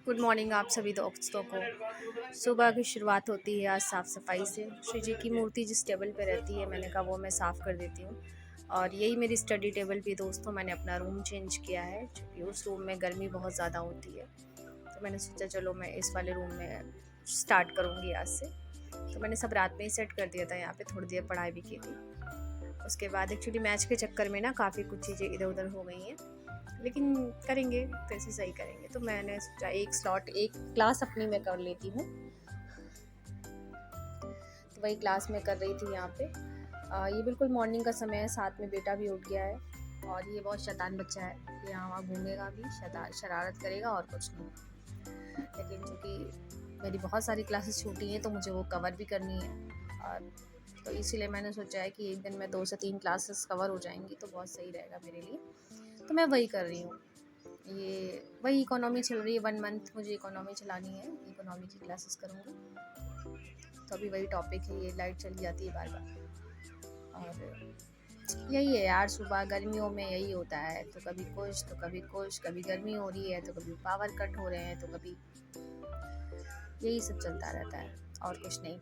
Good morning आप सभी दोस्तों को। सुबह की शुरुआत होती है आज साफ़ सफाई से। श्री जी की मूर्ति जिस टेबल पे रहती है मैंने कहा वो मैं साफ़ कर देती हूँ। और यही मेरी स्टडी टेबल भी दोस्तों, मैंने अपना रूम चेंज किया है क्योंकि उस रूम में गर्मी बहुत ज़्यादा होती है। तो मैंने सोचा चलो मैं इस वाले रूम में स्टार्ट करूँगी आज से। तो मैंने सब रात में ही सेट कर दिया था, यहाँ पे थोड़ी देर पढ़ाई भी की थी। उसके बाद एक्चुअली मैच के चक्कर में ना काफ़ी कुछ चीज़ें इधर उधर हो गई हैं, लेकिन करेंगे कैसे सही करेंगे। तो मैंने सोचा एक क्लास अपनी मैं कर लेती हूँ। तो वही क्लास में कर रही थी यहाँ पे। ये बिल्कुल मॉर्निंग का समय है, साथ में बेटा भी उठ गया है और ये बहुत शैतान बच्चा है, ये यहाँ वहाँ घूमेगा भी, शरारत करेगा और कुछ नहीं। लेकिन चूँकि मेरी बहुत सारी क्लासेस छूटी हैं तो मुझे वो कवर भी करनी है, और तो इसीलिए मैंने सोचा है कि एक दिन में 2 से 3 क्लासेस कवर हो जाएंगी तो बहुत सही रहेगा मेरे लिए। तो मैं वही कर रही हूँ। ये वही इकोनॉमी चल रही है, 1 मंथ मुझे इकोनॉमी चलानी है, इकोनॉमी की क्लासेस करूँगी। तो अभी वही टॉपिक है, ये लाइट चली जाती है बार बार। और यही है यार, सुबह गर्मियों में यही होता है, तो कभी कुछ तो कभी कुछ, कभी गर्मी हो रही है तो कभी पावर कट हो रहे हैं तो कभी यही सब चलता रहता है और कुछ नहीं।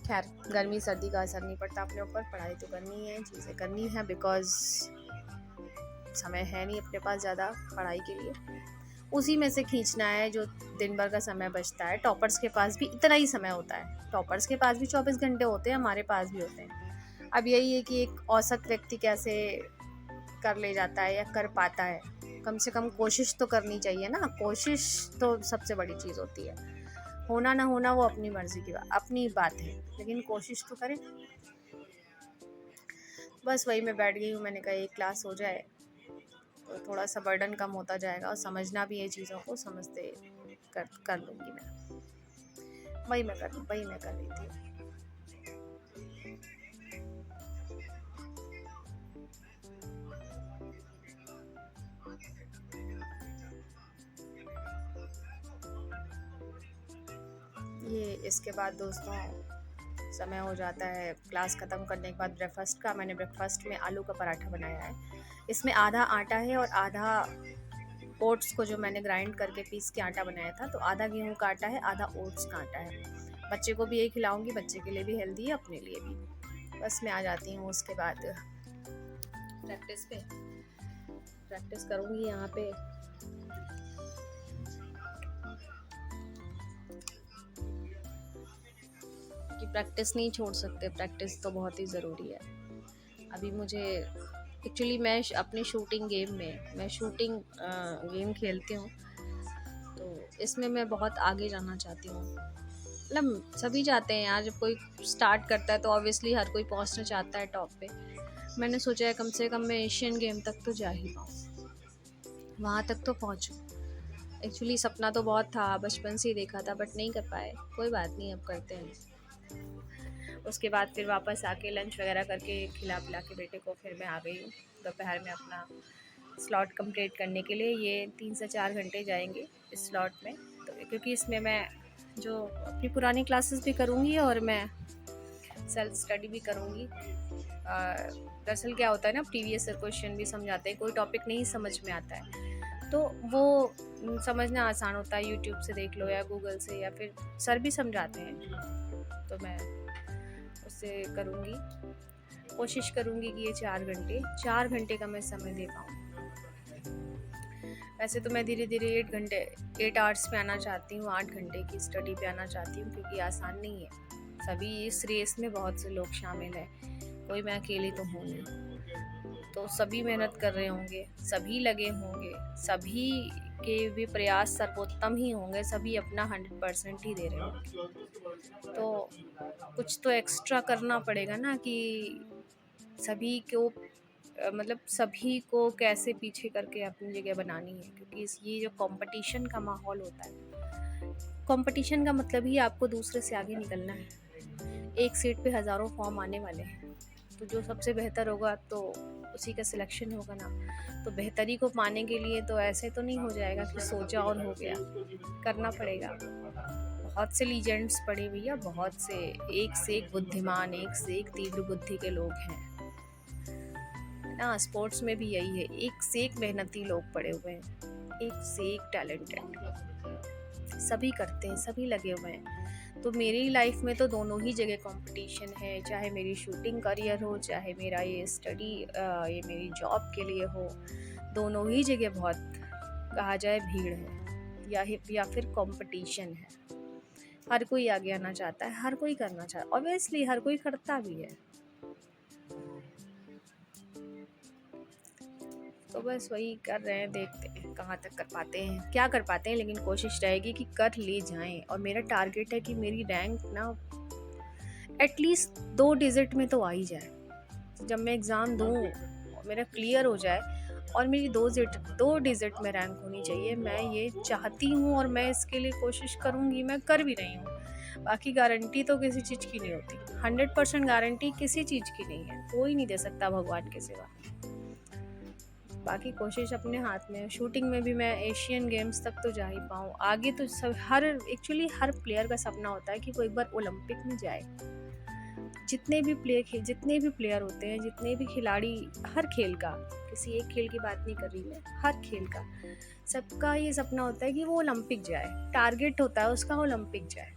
खैर, गर्मी सर्दी का असर नहीं पड़ता अपने ऊपर, पढ़ाई तो करनी है, चीज़ें करनी है, बिकॉज समय है नहीं अपने पास ज़्यादा पढ़ाई के लिए। उसी में से खींचना है जो दिन भर का समय बचता है। टॉपर्स के पास भी इतना ही समय होता है, टॉपर्स के पास भी 24 घंटे होते हैं, हमारे पास भी होते हैं। अब यही है कि एक औसत व्यक्ति कैसे कर ले जाता है या कर पाता है। कम से कम कोशिश तो करनी चाहिए ना, कोशिश तो सबसे बड़ी चीज़ होती है। होना ना होना वो अपनी मर्जी की अपनी बात है, लेकिन कोशिश तो करें। बस वही मैं बैठ गई हूँ, मैंने कहा एक क्लास हो जाए तो थोड़ा सा बर्डन कम होता जाएगा और समझना भी है, चीज़ों को समझते कर लूँगी मैं। वही मैं कर रही थी। ये इसके बाद दोस्तों समय हो जाता है क्लास ख़त्म करने के बाद ब्रेकफास्ट का। मैंने ब्रेकफास्ट में आलू का पराठा बनाया है। इसमें आधा आटा है और आधा ओट्स को जो मैंने ग्राइंड करके पीस के आटा बनाया था। तो आधा गेहूं का आटा है, आधा ओट्स का आटा है। बच्चे को भी यही खिलाऊंगी, बच्चे के लिए भी हेल्दी है, अपने लिए भी। बस मैं आ जाती हूँ उसके बाद प्रैक्टिस करूँगी यहाँ पे। कि प्रैक्टिस नहीं छोड़ सकते, प्रैक्टिस तो बहुत ही ज़रूरी है। अभी मुझे एक्चुअली मैं अपने शूटिंग गेम में मैं शूटिंग गेम खेलती हूँ, तो इसमें मैं बहुत आगे जाना चाहती हूँ। मतलब सभी चाहते हैं यार, जब कोई स्टार्ट करता है तो ऑब्वियसली हर कोई पहुँचना चाहता है टॉप पे। मैंने सोचा है कम से कम मैं एशियन गेम तक तो जा ही पाऊँ, वहाँ तक तो पहुँचूँ। एक्चुअली सपना तो बहुत था, बचपन से ही देखा था, बट नहीं कर पाए। कोई बात नहीं, अब करते हैं। उसके बाद फिर वापस आके लंच वगैरह करके खिला पिला के बेटे को फिर मैं आ गई हूँ दोपहर में अपना स्लॉट कंप्लीट करने के लिए। ये 3 से 4 घंटे जाएंगे इस स्लॉट में। तो क्योंकि इसमें मैं जो अपनी पुरानी क्लासेस भी करूँगी और मैं सेल्फ स्टडी भी करूँगी। दरअसल क्या होता है ना, प्रीवियस क्वेश्चन भी समझाते हैं, कोई टॉपिक नहीं समझ में आता है तो वो समझना आसान होता है, यूट्यूब से देख लो या गूगल से, या फिर सर भी समझाते हैं। तो मैं उससे करूँगी, कोशिश करूँगी कि ये 4 घंटे का मैं समय दे पाऊँ। वैसे तो मैं धीरे धीरे 8 आवर्स पे आना चाहती हूँ, 8 घंटे की स्टडी पे आना चाहती हूँ, क्योंकि आसान नहीं है। सभी इस रेस में बहुत से लोग शामिल हैं, कोई मैं अकेली तो हूँ नहीं। तो सभी मेहनत कर रहे होंगे, सभी लगे होंगे, सभी के भी प्रयास सर्वोत्तम ही होंगे, सभी अपना 100% ही दे रहे होंगे। तो कुछ तो एक्स्ट्रा करना पड़ेगा ना, कि सभी को मतलब सभी को कैसे पीछे करके अपनी जगह बनानी है। क्योंकि ये जो कंपटीशन का माहौल होता है, कंपटीशन का मतलब ही आपको दूसरे से आगे निकलना है। एक सीट पे हज़ारों फॉर्म आने वाले हैं, तो जो सबसे बेहतर होगा तो उसी का सिलेक्शन होगा ना। तो बेहतरी को पाने के लिए तो ऐसे तो नहीं हो जाएगा कि सोचा और हो गया, करना पड़ेगा। बहुत से लीजेंड्स पड़े भैया, बहुत से, एक से एक बुद्धिमान, एक से एक तीव्र बुद्धि के लोग हैं ना। स्पोर्ट्स में भी यही है, एक से एक मेहनती लोग पड़े हुए हैं, एक से एक टैलेंटेड। सभी करते हैं, सभी लगे हुए हैं। तो मेरी लाइफ में तो दोनों ही जगह कंपटीशन है, चाहे मेरी शूटिंग करियर हो, चाहे मेरा ये स्टडी ये मेरी जॉब के लिए हो, दोनों ही जगह बहुत कहा जाए भीड़ है या फिर कंपटीशन है। हर कोई आगे आना चाहता है, हर कोई करना चाहता है, ऑब्वियसली हर कोई करता भी है। तो बस वही कर रहे हैं, देखते हैं कहाँ तक कर पाते हैं, क्या कर पाते हैं, लेकिन कोशिश रहेगी कि कर ले जाएं। और मेरा टारगेट है कि मेरी रैंक ना एटलीस्ट 2 डिजिट में तो आ ही जाए। जब मैं एग्ज़ाम दूँ मेरा क्लियर हो जाए और मेरी 2 डिजिट में रैंक होनी चाहिए, मैं ये चाहती हूँ और मैं इसके लिए कोशिश करूँगी, मैं कर भी रही हूँ। बाकी गारंटी तो किसी चीज़ की नहीं होती, 100% गारंटी किसी चीज़ की नहीं है, कोई नहीं दे सकता भगवान के सिवा। बाकी कोशिश अपने हाथ में है। शूटिंग में भी मैं एशियन गेम्स तक तो जा ही पाऊँ, आगे तो सब हर प्लेयर का सपना होता है कि वो एक बार ओलंपिक में जाए। जितने भी प्लेयर होते हैं, जितने भी खिलाड़ी, हर खेल का, किसी एक खेल की बात नहीं कर रही मैं, हर खेल का सबका ये सपना होता है कि वो ओलंपिक जाए, टारगेट होता है उसका ओलंपिक जाए।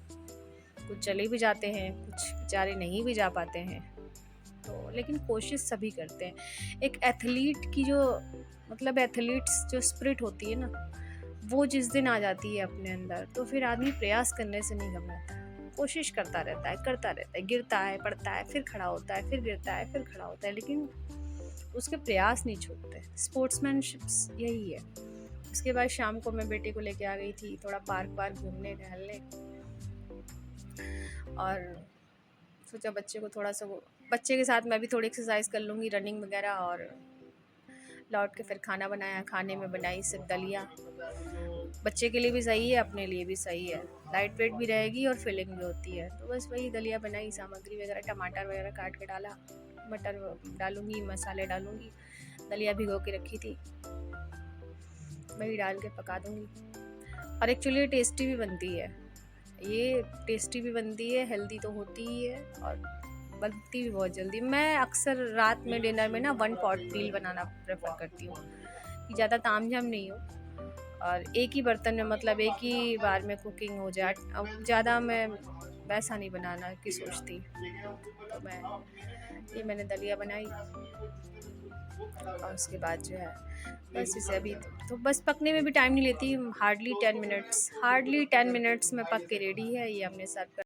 कुछ चले भी जाते हैं, कुछ बेचारे नहीं भी जा पाते हैं, तो लेकिन कोशिश सभी करते हैं। एक एथलीट की एथलीट्स जो स्पिरिट होती है ना, वो जिस दिन आ जाती है अपने अंदर, तो फिर आदमी प्रयास करने से नहीं घबराता, कोशिश करता रहता है, गिरता है, पड़ता है, फिर खड़ा होता है, फिर गिरता है, फिर खड़ा होता है, लेकिन उसके प्रयास नहीं छूटते। स्पोर्ट्समैनशिप यही है। उसके बाद शाम को मैं बेटे को लेके आ गई थी थोड़ा पार्क घूमने टहलने, और सोचा बच्चे के साथ मैं भी थोड़ी एक्सरसाइज कर लूँगी, रनिंग वगैरह। और लौट के फिर खाना बनाया, खाने में बनाई सिर्फ दलिया। बच्चे के लिए भी सही है, अपने लिए भी सही है, लाइट वेट भी रहेगी और फिलिंग भी होती है। तो बस वही दलिया बनाई, सामग्री वगैरह टमाटर वगैरह काट के डाला, मटर डालूँगी, मसाले डालूँगी, दलिया भिगो के रखी थी, वही डाल के पका दूँगी। और एक्चुअली टेस्टी भी बनती है, हेल्दी तो होती ही है और बनती भी बहुत जल्दी। मैं अक्सर रात में डिनर में ना 1 पॉट मील बनाना प्रेफर करती हूँ कि ज़्यादा तामझाम नहीं हो और एक ही बर्तन में, मतलब एक ही बार में कुकिंग हो जाए। अब ज़्यादा मैं वैसा नहीं बनाना की सोचती, तो मैंने दलिया बनाई और उसके बाद जो है बस इसे अभी तो बस पकने में भी टाइम नहीं लेती, हार्डली 10 मिनट्स में पक के रेडी है। ये हमने सर्व कर